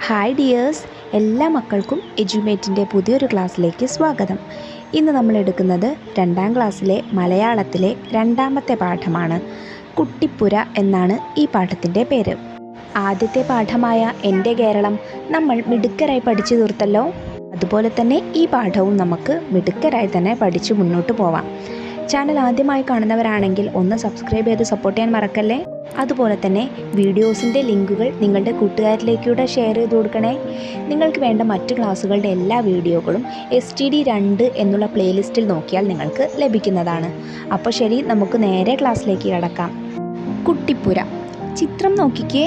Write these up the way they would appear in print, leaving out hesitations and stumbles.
Hi dears, എല്ലാ മക്കൾക്കും എഡ്യൂമേറ്റിൻ്റെ പുതിയൊരു ക്ലാസ്സിലേക്ക് സ്വാഗതം. ഇന്ന് നമ്മൾ എടുക്കുന്നത് 2ാം ക്ലാസ്സിലെ മലയാളത്തിലെ 2ാമത്തെ പാഠമാണ്. കുട്ടിപ്പുര എന്നാണ് ഈ പാഠത്തിൻ്റെ പേര്. ആദ്യത്തെ പാഠമായ എൻ്റെ കേരളം നമ്മൾ മിടുക്കരായി പഠിച്ചു തീർത്തല്ലോ. അതുപോലെ തന്നെ ഈ പാഠവും നമുക്ക് മിടുക്കരായി തന്നെ പഠിച്ചു മുന്നോട്ട് പോവാം. ചാനൽ ആദ്യമായി കാണുന്നവരാണെങ്കിൽ ഒന്ന് സബ്സ്ക്രൈബ് ചെയ്ത് സപ്പോർട്ട് ചെയ്യാൻ മറക്കല്ലേ. അതുപോലെ തന്നെ വീഡിയോസിൻ്റെ ലിങ്കുകൾ നിങ്ങളുടെ കൂട്ടുകാരിലേക്കൂടെ ഷെയർ ചെയ്ത് കൊടുക്കണേ. നിങ്ങൾക്ക് വേണ്ട മറ്റു ക്ലാസ്സുകളുടെ എല്ലാ വീഡിയോകളും STD2 എന്നുള്ള പ്ലേലിസ്റ്റിൽ നോക്കിയാൽ നിങ്ങൾക്ക് ലഭിക്കുന്നതാണ്. അപ്പോൾ ശരി, നമുക്ക് നേരെ ക്ലാസ്സിലേക്ക് കിടക്കാം. കുട്ടിപ്പുര. ചിത്രം നോക്കിക്കേ,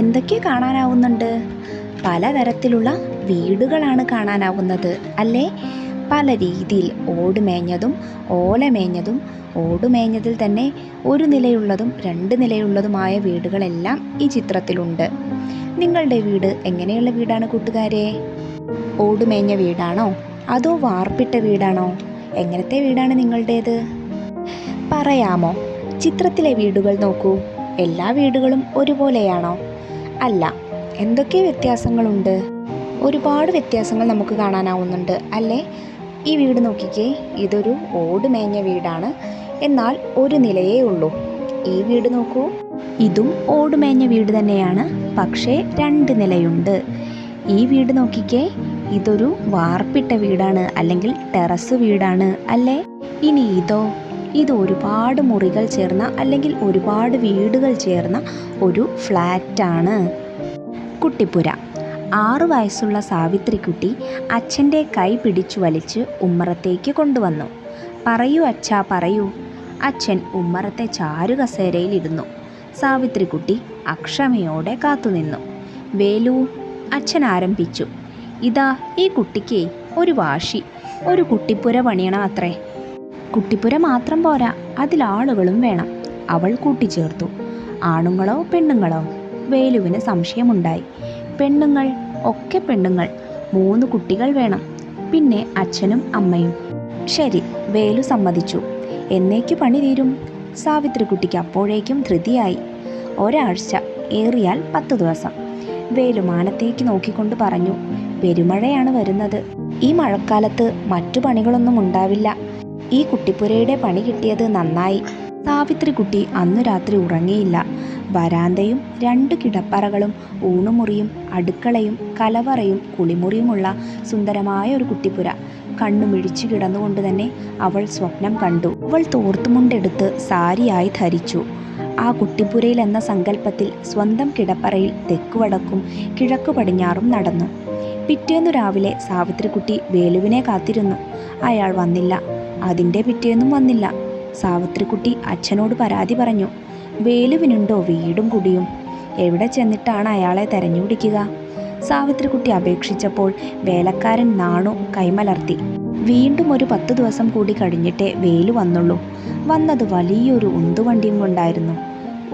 എന്തൊക്കെ കാണാനാവുന്നുണ്ട്? പലതരത്തിലുള്ള വീടുകളാണ് കാണാനാവുന്നത് അല്ലേ? പല രീതിയിൽ ഓടുമേഞ്ഞതും ഓലമേഞ്ഞതും, ഓടുമേഞ്ഞതിൽ തന്നെ ഒരു നിലയുള്ളതും 2 നിലയുള്ളതുമായ വീടുകളെല്ലാം ഈ ചിത്രത്തിലുണ്ട്. നിങ്ങളുടെ വീട് എങ്ങനെയുള്ള വീടാണ് കൂട്ടുകാരെ? ഓടുമേഞ്ഞ വീടാണോ അതോ വാർപ്പിട്ട വീടാണോ? എങ്ങനത്തെ വീടാണ് നിങ്ങളുടേത്? പറയാമോ? ചിത്രത്തിലെ വീടുകൾ നോക്കൂ. എല്ലാ വീടുകളും ഒരുപോലെയാണോ? അല്ല. എന്തൊക്കെ വ്യത്യാസങ്ങളുണ്ട്? ഒരുപാട് വ്യത്യാസങ്ങൾ നമുക്ക് കാണാനാവുന്നുണ്ട് അല്ലേ? ഈ വീട് നോക്കിക്കേ, ഇതൊരു ഓടുമേഞ്ഞ വീടാണ്, എന്നാൽ ഒരു നിലയേ ഉള്ളൂ. ഈ വീട് നോക്കൂ, ഇതും ഓടുമേഞ്ഞ വീട് തന്നെയാണ്, പക്ഷേ 2 നിലയുണ്ട്. ഈ വീട് നോക്കിക്കേ, ഇതൊരു വാർപ്പിട്ട വീടാണ്, അല്ലെങ്കിൽ ടെറസ് വീടാണ് അല്ലേ? ഇനി ഇത് ഒരുപാട് മുറികൾ ചേർന്ന അല്ലെങ്കിൽ ഒരുപാട് വീടുകൾ ചേർന്ന ഒരു ഫ്ലാറ്റാണ്. കുട്ടിപ്പുര. 6 വയസ്സുള്ള സാവിത്രിക്കുട്ടി അച്ഛൻ്റെ കൈ പിടിച്ചു വലിച്ച് ഉമ്മറത്തേക്ക് കൊണ്ടുവന്നു. പറയൂ അച്ഛാ, പറയൂ. അച്ഛൻ ഉമ്മറത്തെ ചാരുകസേരയിൽ ഇരുന്നു. സാവിത്രിക്കുട്ടി അക്ഷമയോടെ കാത്തുനിന്നു. വേലു, അച്ഛൻ ആരംഭിച്ചു. ഇതാ, ഈ കുട്ടിക്ക് ഒരു വാശി. ഒരു കുട്ടിപ്പുര പണിയണം അത്രേ. കുട്ടിപ്പുര മാത്രം പോരാ, അതിലാളുകളും വേണം, അവൾ കൂട്ടിച്ചേർത്തു. ആണുങ്ങളോ പെണ്ണുങ്ങളോ? വേലുവിന് സംശയമുണ്ടായി. പെണ്ണുങ്ങൾ, ഒക്കെ പെണ്ണുങ്ങൾ. 3 കുട്ടികൾ വേണം, പിന്നെ അച്ഛനും അമ്മയും. ശരി, വേലു സമ്മതിച്ചു. എന്നേക്ക് പണി തീരും? സാവിത്രിക്കുട്ടിക്ക് അപ്പോഴേക്കും ധൃതിയായി. ഒരാഴ്ച, ഏറിയാൽ 10 ദിവസം. വേലു മാനത്തേക്ക് നോക്കിക്കൊണ്ട് പറഞ്ഞു, പെരുമഴയാണ് വരുന്നത്. ഈ മഴക്കാലത്ത് മറ്റു പണികളൊന്നും ഉണ്ടാവില്ല. ഈ കുട്ടിപ്പുരയുടെ പണി കിട്ടിയത് നന്നായി. സാവിത്രിക്കുട്ടി അന്നു രാത്രി ഉറങ്ങിയില്ല. വരാന്തയും 2 കിടപ്പറകളും ഊണുമുറിയും അടുക്കളയും കലവറയും കുളിമുറിയുമുള്ള സുന്ദരമായ ഒരു കുട്ടിപ്പുര കണ്ണുമിഴിച്ചു കിടന്നുകൊണ്ട് തന്നെ അവൾ സ്വപ്നം കണ്ടു. അവൾ തോർത്തുമുണ്ടെടുത്ത് സാരിയായി ധരിച്ചു. ആ കുട്ടിപ്പുരയിൽ എന്ന സങ്കല്പത്തിൽ സ്വന്തം കിടപ്പറയിൽ തെക്കുവടക്കും കിഴക്കു പടിഞ്ഞാറും നടന്നു. പിറ്റേന്നു രാവിലെ സാവിത്രിക്കുട്ടി വേലുവിനെ കാത്തിരുന്നു. അയാൾ വന്നില്ല. അതിൻ്റെ പിറ്റേന്നും വന്നില്ല. സാവിത്രിക്കുട്ടി അച്ഛനോട് പരാതി പറഞ്ഞു. വേലുവിനുണ്ടോ വീടും കുടിയും? എവിടെ ചെന്നിട്ടാണ് അയാളെ തെരഞ്ഞുപിടിക്കുക? സാവിത്രിക്കുട്ടി അപേക്ഷിച്ചപ്പോൾ വേലക്കാരൻ നാണു കൈമലർത്തി. വീണ്ടും ഒരു 10 ദിവസം കൂടി കഴിഞ്ഞിട്ടേ വേലു വന്നുള്ളൂ. വന്നത് വലിയൊരു ഉന്തുവണ്ടിയും കൊണ്ടായിരുന്നു.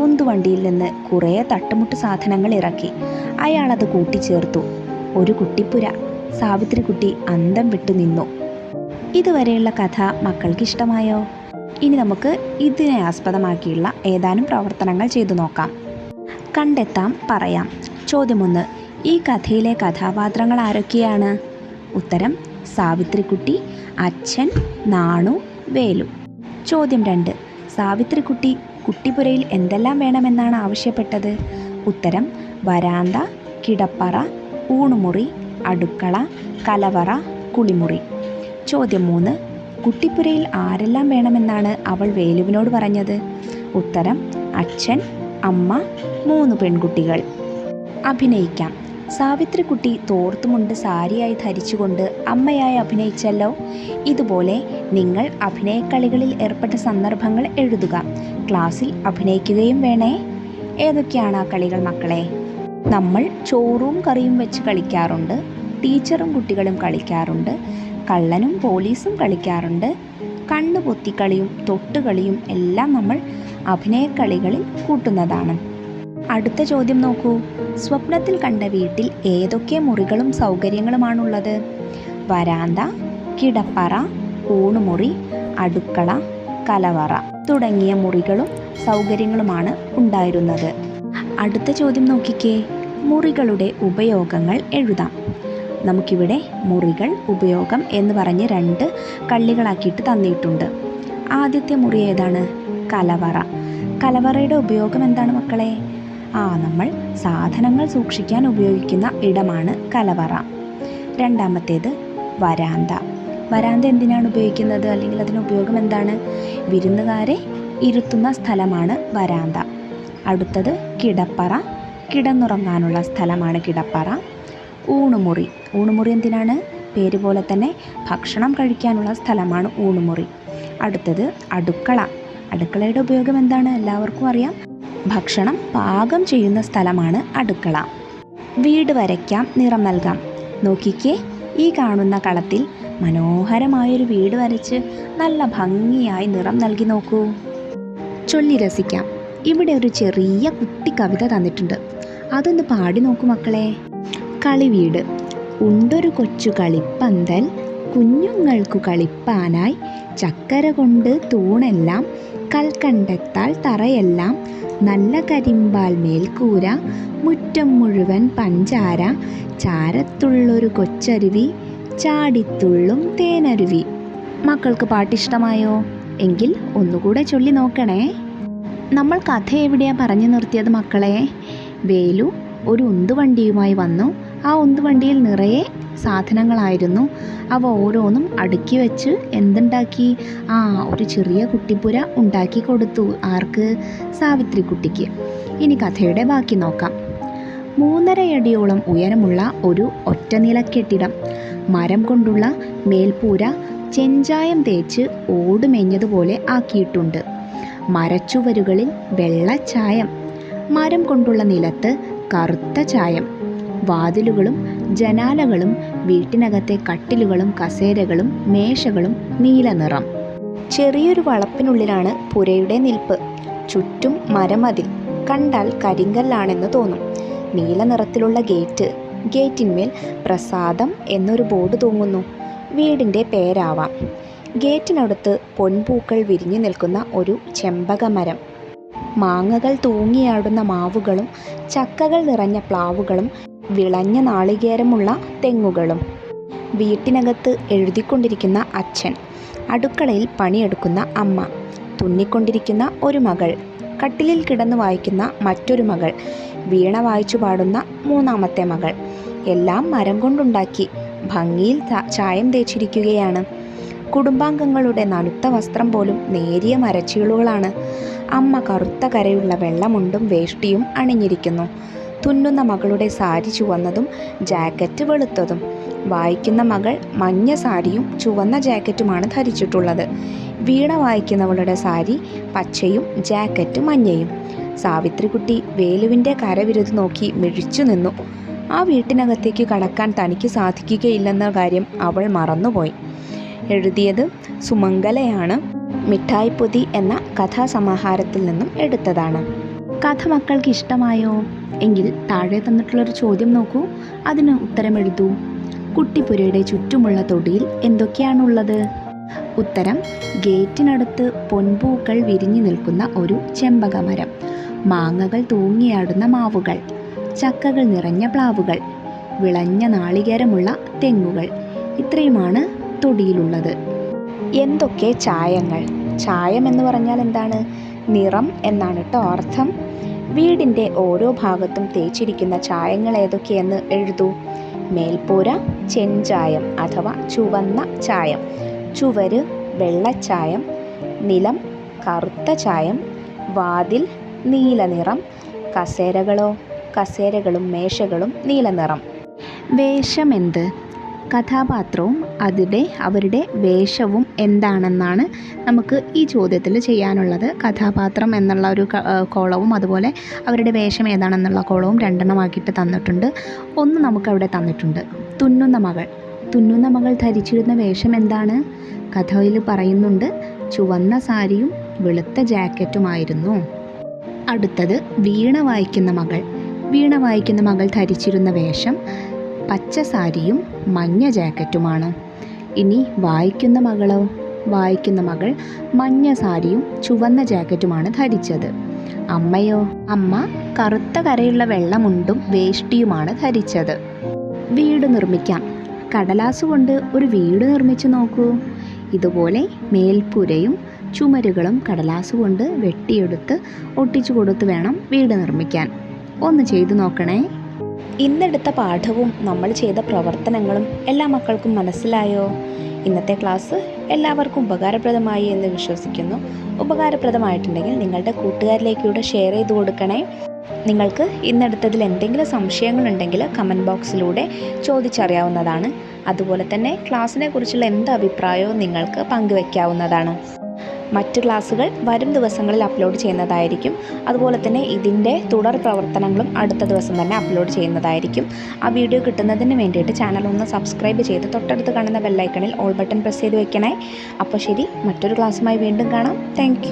ഉന്തുവണ്ടിയിൽ നിന്ന് കുറേ തട്ടുമുട്ട് സാധനങ്ങൾ ഇറക്കി. അയാളത് കൂട്ടിച്ചേർത്തു. ഒരു കുട്ടിപ്പുര. സാവിത്രിക്കുട്ടി അന്തം വിട്ടു നിന്നു. ഇതുവരെയുള്ള കഥ മക്കൾക്ക് ഇഷ്ടമായോ? ഇനി നമുക്ക് ഇതിനെ ആസ്പദമാക്കിയുള്ള ഏതാനും പ്രവർത്തനങ്ങൾ ചെയ്തു നോക്കാം. കണ്ടെത്താം, പറയാം. ചോദ്യം 1. ഈ കഥയിലെ കഥാപാത്രങ്ങൾ ആരൊക്കെയാണ്? ഉത്തരം: സാവിത്രിക്കുട്ടി, അച്ഛൻ, നാണു, വേലു. ചോദ്യം 2. സാവിത്രിക്കുട്ടി കുട്ടിപ്പുരയിൽ എന്തെല്ലാം വേണമെന്നാണ് ആവശ്യപ്പെട്ടത്? ഉത്തരം: വരാന്ത, കിടപ്പറ, ഊണുമുറി, അടുക്കള, കലവറ, കുളിമുറി. ചോദ്യം 3. കുട്ടിപ്പുരയിൽ ആരെല്ലാം വേണമെന്നാണ് അവൾ വേലുവിനോട് പറഞ്ഞത്? ഉത്തരം: അച്ഛൻ, അമ്മ, 3 പെൺകുട്ടികൾ. അഭിനയിക്കാം. സാവിത്രിക്കുട്ടി തോർത്തുമുണ്ട് സാരിയായി ധരിച്ചുകൊണ്ട് അമ്മയായി അഭിനയിച്ചല്ലോ. ഇതുപോലെ നിങ്ങൾ അഭിനയക്കളികളിൽ ഏർപ്പെട്ട സന്ദർഭങ്ങൾ എഴുതുക. ക്ലാസ്സിൽ അഭിനയിക്കുകയും വേണേ. ഏതൊക്കെയാണ് ആ കളികൾ മക്കളെ? നമ്മൾ ചോറും കറിയും വെച്ച് കളിക്കാറുണ്ട്. ടീച്ചറും കുട്ടികളും കളിക്കാറുണ്ട്. കള്ളനും പോലീസും കളിക്കാറുണ്ട്. കണ്ണു പൊത്തിക്കളിയും തൊട്ടുകളിയും എല്ലാം നമ്മൾ അഭിനയക്കളികളിൽ കൂട്ടുന്നതാണ്. അടുത്ത ചോദ്യം നോക്കൂ. സ്വപ്നത്തിൽ കണ്ട വീട്ടിൽ ഏതൊക്കെ മുറികളും സൗകര്യങ്ങളുമാണുള്ളത്? വരാന്ത, കിടപ്പറ, ഊണുമുറി, അടുക്കള, കലവറ തുടങ്ങിയ മുറികളും സൗകര്യങ്ങളുമാണ് ഉണ്ടായിരുന്നത്. അടുത്ത ചോദ്യം നോക്കിക്കേ. മുറികളുടെ ഉപയോഗങ്ങൾ എഴുതാം. നമുക്കിവിടെ മുറികൾ, ഉപയോഗം എന്ന് പറഞ്ഞ് 2 കള്ളികളാക്കിയിട്ട് തന്നിട്ടുണ്ട്. ആദ്യത്തെ മുറി ഏതാണ്? കലവറ. കലവറയുടെ ഉപയോഗം എന്താണ് മക്കളെ? നമ്മൾ സാധനങ്ങൾ സൂക്ഷിക്കാൻ ഉപയോഗിക്കുന്ന ഇടമാണ് കലവറ. രണ്ടാമത്തേത് വരാന്ത. വരാന്ത എന്തിനാണ് ഉപയോഗിക്കുന്നത്, അല്ലെങ്കിൽ അതിന് ഉപയോഗം എന്താണ്? വിരുന്നുകാരെ ഇരുത്തുന്ന സ്ഥലമാണ് വരാന്ത. അടുത്തത് കിടപ്പറ. കിടന്നുറങ്ങാനുള്ള സ്ഥലമാണ് കിടപ്പറ. ഊണുമുറി. ഊണുമുറി എന്തിനാണ്? പേര് പോലെ തന്നെ ഭക്ഷണം കഴിക്കാനുള്ള സ്ഥലമാണ് ഊണുമുറി. അടുത്തത് അടുക്കള. അടുക്കളയുടെ ഉപയോഗം എന്താണ്? എല്ലാവർക്കും അറിയാം. ഭക്ഷണം പാകം ചെയ്യുന്ന സ്ഥലമാണ് അടുക്കള. വീട് വരയ്ക്കാം, നിറം നൽകാം. നോക്കിക്കേ, ഈ കാണുന്ന കളത്തിൽ മനോഹരമായൊരു വീട് വരച്ച് നല്ല ഭംഗിയായി നിറം നൽകി നോക്കൂ. ചൊല്ലി രസിക്കാം. ഇവിടെ ഒരു ചെറിയ കുട്ടി കവിത തന്നിട്ടുണ്ട്. അതൊന്ന് പാടി നോക്കൂ മക്കളെ. കളിവീട്. ഉണ്ടൊരു കൊച്ചു കളിപ്പന്തൽ, കുഞ്ഞുങ്ങൾക്കു കളിപ്പാനായി, ചക്കര കൊണ്ട് തൂണെല്ലാം, കൽക്കണ്ടത്താൽ തറയെല്ലാം, നല്ല കരിമ്പാൽ മേൽക്കൂര, മുറ്റം മുഴുവൻ പഞ്ചാര, ചാരത്തുള്ളൊരു കൊച്ചരുവി, ചാടിത്തുള്ളും തേനരുവി. മക്കൾക്ക് പാട്ടിഷ്ടമായോ? എങ്കിൽ ഒന്നുകൂടെ ചൊല്ലി നോക്കണേ. നമ്മൾ കഥ എവിടെയാണ് പറഞ്ഞു നിർത്തിയത് മക്കളെ? വേലു ഒരു ഉന്തുവണ്ടിയുമായി വന്നു. ആ ഉന്തുവണ്ടിയിൽ നിറയെ സാധനങ്ങളായിരുന്നു. അവ ഓരോന്നും അടുക്കി വെച്ച് എന്തുണ്ടാക്കി? ഒരു ചെറിയ കുട്ടിപ്പുര ഉണ്ടാക്കി കൊടുത്തു. ആർക്ക്? സാവിത്രിക്കുട്ടിക്ക്. ഇനി കഥയുടെ ബാക്കി നോക്കാം. 3.5 അടിയോളം ഉയരമുള്ള ഒരു ഒറ്റനില കെട്ടിടം, മരം കൊണ്ടുള്ള മേൽപ്പൂര ചെഞ്ചായം തേച്ച് ഓടുമേഞ്ഞതുപോലെ ആക്കിയിട്ടുണ്ട്. മരച്ചുവരുകളിൽ വെള്ളച്ചായം, മരം കൊണ്ടുള്ള നിലത്ത് കറുത്ത ചായം. വാതിലുകളും ജനാലകളും വീട്ടിനകത്തെ കട്ടിലുകളും കസേരകളും മേശകളും നീല നിറം. ചെറിയൊരു വളപ്പിനുള്ളിലാണ് പുരയുടെ നിൽപ്പ്. ചുറ്റും മരമതിൽ, കണ്ടാൽ കരിങ്കല്ലാണെന്ന് തോന്നും. നീല നിറത്തിലുള്ള ഗേറ്റ്. ഗേറ്റിന്മേൽ പ്രസാദം എന്നൊരു ബോർഡ് തൂങ്ങുന്നു. വീടിൻ്റെ പേരാവാം. ഗേറ്റിനടുത്ത് പൊൻപൂക്കൾ വിരിഞ്ഞു നിൽക്കുന്ന ഒരു ചെമ്പകമരം. മാങ്ങകൾ തൂങ്ങിയാടുന്ന മാവുകളും ചക്കകൾ നിറഞ്ഞ പ്ലാവുകളും വിളഞ്ഞ നാളികേരമുള്ള തെങ്ങുകളും. വീട്ടിനകത്ത് എഴുതിക്കൊണ്ടിരിക്കുന്ന അച്ഛൻ, അടുക്കളയിൽ പണിയെടുക്കുന്ന അമ്മ, തുന്നിക്കൊണ്ടിരിക്കുന്ന ഒരു മകൾ, കട്ടിലിൽ കിടന്നു വായിക്കുന്ന മറ്റൊരു മകൾ, വീണ വായിച്ചു പാടുന്ന 3ാമത്തെ മകൾ. എല്ലാം മരം കൊണ്ടുണ്ടാക്കി ഭംഗിയിൽ ചായം തേച്ചിരിക്കുകയാണ്. കുടുംബാംഗങ്ങളുടെ നനുത്ത വസ്ത്രം പോലും നേരിയ മരച്ചീളുകളാണ്. അമ്മ കറുത്ത കരയുള്ള വെള്ളമുണ്ടും വേഷ്ടിയും അണിഞ്ഞിരിക്കുന്നു. തുന്നുന്ന മകളുടെ സാരി ചുവന്നതും ജാക്കറ്റ് വെളുത്തതും. വായിക്കുന്ന മകൾ മഞ്ഞ സാരിയും ചുവന്ന ജാക്കറ്റുമാണ് ധരിച്ചിട്ടുള്ളത്. വീണ വായിക്കുന്നവളുടെ സാരി പച്ചയും ജാക്കറ്റ് മഞ്ഞയും. സാവിത്രിക്കുട്ടി വേലുവിൻ്റെ കരവിരുത് നോക്കി മിഴിച്ചു നിന്നു. ആ വീട്ടിനകത്തേക്ക് കടക്കാൻ തനിക്ക് സാധിക്കുകയില്ലെന്ന കാര്യം അവൾ മറന്നുപോയി. എഴുതിയത് സുമംഗലയാണ്. മിഠായിപ്പൊതി എന്ന കഥാസമാഹാരത്തിൽ നിന്നും എടുത്തതാണ്. കഥ മക്കൾക്ക് ഇഷ്ടമായോ? എങ്കിൽ താഴെ തന്നിട്ടുള്ളൊരു ചോദ്യം നോക്കൂ, അതിന് ഉത്തരം എഴുതൂ. കുട്ടിപ്പുരയുടെ ചുറ്റുമുള്ള തൊടിയിൽ എന്തൊക്കെയാണുള്ളത്? ഉത്തരം: ഗേറ്റിനടുത്ത് പൊൻപൂക്കൾ വിരിഞ്ഞു നിൽക്കുന്ന ഒരു ചെമ്പകമരം, മാങ്ങകൾ തൂങ്ങിയാടുന്ന മാവുകൾ, ചക്കകൾ നിറഞ്ഞ പ്ലാവുകൾ, വിളഞ്ഞ നാളികേരമുള്ള തെങ്ങുകൾ. ഇത്രയുമാണ് തൊടിയിലുള്ളത്. എന്തൊക്കെ ചായങ്ങൾ? ചായം എന്ന് പറഞ്ഞാൽ എന്താണ്? നിറം എന്നാണ് കേട്ടോ അർത്ഥം. വീടിൻ്റെ ഓരോ ഭാഗത്തും തേച്ചിരിക്കുന്ന ചായങ്ങൾ ഏതൊക്കെയെന്ന് എഴുതൂ. മേൽപ്പൂര ചെഞ്ചായം അഥവാ ചുവന്ന ചായം, ചുവര് വെള്ളച്ചായം, നിലം കറുത്ത ചായം, വാതിൽ നീല നിറം, കസേരകളും മേശകളും നീല നിറം. വേഷം എന്ത്? കഥാപാത്രവും അവരുടെ വേഷവും എന്താണെന്നാണ് നമുക്ക് ഈ ചോദ്യത്തിൽ ചെയ്യാനുള്ളത്. കഥാപാത്രം എന്നുള്ള ഒരു കോളവും അതുപോലെ അവരുടെ വേഷം ഏതാണെന്നുള്ള കോളവും 2 തന്നിട്ടുണ്ട്. ഒന്ന് നമുക്കവിടെ തന്നിട്ടുണ്ട്. തുന്നുന്ന മകൾ ധരിച്ചിരുന്ന വേഷം എന്താണ്? കഥയിൽ പറയുന്നുണ്ട്, ചുവന്ന സാരിയും വെളുത്ത ജാക്കറ്റുമായിരുന്നു. അടുത്തത് വീണ വായിക്കുന്ന മകൾ ധരിച്ചിരുന്ന വേഷം പച്ച സാരിയും മഞ്ഞ ജാക്കറ്റുമാണ്. ഇനി വായിക്കുന്ന മകളോ? വായിക്കുന്ന മകൾ മഞ്ഞ സാരിയും ചുവന്ന ജാക്കറ്റുമാണ് ധരിച്ചത്. അമ്മയോ? അമ്മ കറുത്ത കരയുള്ള വെള്ളമുണ്ടും വേഷ്ടിയുമാണ് ധരിച്ചത്. വീട് നിർമ്മിക്കാം. കടലാസ് കൊണ്ട് ഒരു വീട് നിർമ്മിച്ചു നോക്കൂ. ഇതുപോലെ മേൽപ്പുരയും ചുമരുകളും കടലാസ് കൊണ്ട് വെട്ടിയെടുത്ത് ഒട്ടിച്ചു കൊടുത്ത് വേണം വീട് നിർമ്മിക്കാൻ. ഒന്ന് ചെയ്തു നോക്കണേ. ഇന്നെടുത്ത പാഠവും നമ്മൾ ചെയ്ത പ്രവർത്തനങ്ങളും എല്ലാ മക്കൾക്കും മനസ്സിലായോ? ഇന്നത്തെ ക്ലാസ് എല്ലാവർക്കും ഉപകാരപ്രദമായി എന്ന് വിശ്വസിക്കുന്നു. ഉപകാരപ്രദമായിട്ടുണ്ടെങ്കിൽ നിങ്ങളുടെ കൂട്ടുകാരിലേക്കൂടെ ഷെയർ ചെയ്ത് കൊടുക്കണേ. നിങ്ങൾക്ക് ഇന്നെടുത്തതിൽ എന്തെങ്കിലും സംശയങ്ങളുണ്ടെങ്കിൽ കമൻറ്റ് ബോക്സിലൂടെ ചോദിച്ചറിയാവുന്നതാണ്. അതുപോലെ തന്നെ ക്ലാസ്സിനെ കുറിച്ചുള്ള എന്ത് അഭിപ്രായവും നിങ്ങൾക്ക് പങ്കുവയ്ക്കാവുന്നതാണ്. മറ്റ് ക്ലാസ്സുകൾ വരും ദിവസങ്ങളിൽ അപ്ലോഡ് ചെയ്യുന്നതായിരിക്കും. അതുപോലെ തന്നെ ഇതിൻ്റെ തുടർ പ്രവർത്തനങ്ങളും അടുത്ത ദിവസം തന്നെ അപ്ലോഡ് ചെയ്യുന്നതായിരിക്കും. ആ വീഡിയോ കിട്ടുന്നതിന് വേണ്ടിയിട്ട് ചാനൽ ഒന്ന് സബ്സ്ക്രൈബ് ചെയ്ത് തൊട്ടടുത്ത് കാണുന്ന ബെല്ലൈക്കണിൽ ഓൾ ബട്ടൺ പ്രസ് ചെയ്ത് വെക്കണേ. അപ്പോൾ ശരി, മറ്റൊരു ക്ലാസ്സുമായി വീണ്ടും കാണാം. താങ്ക്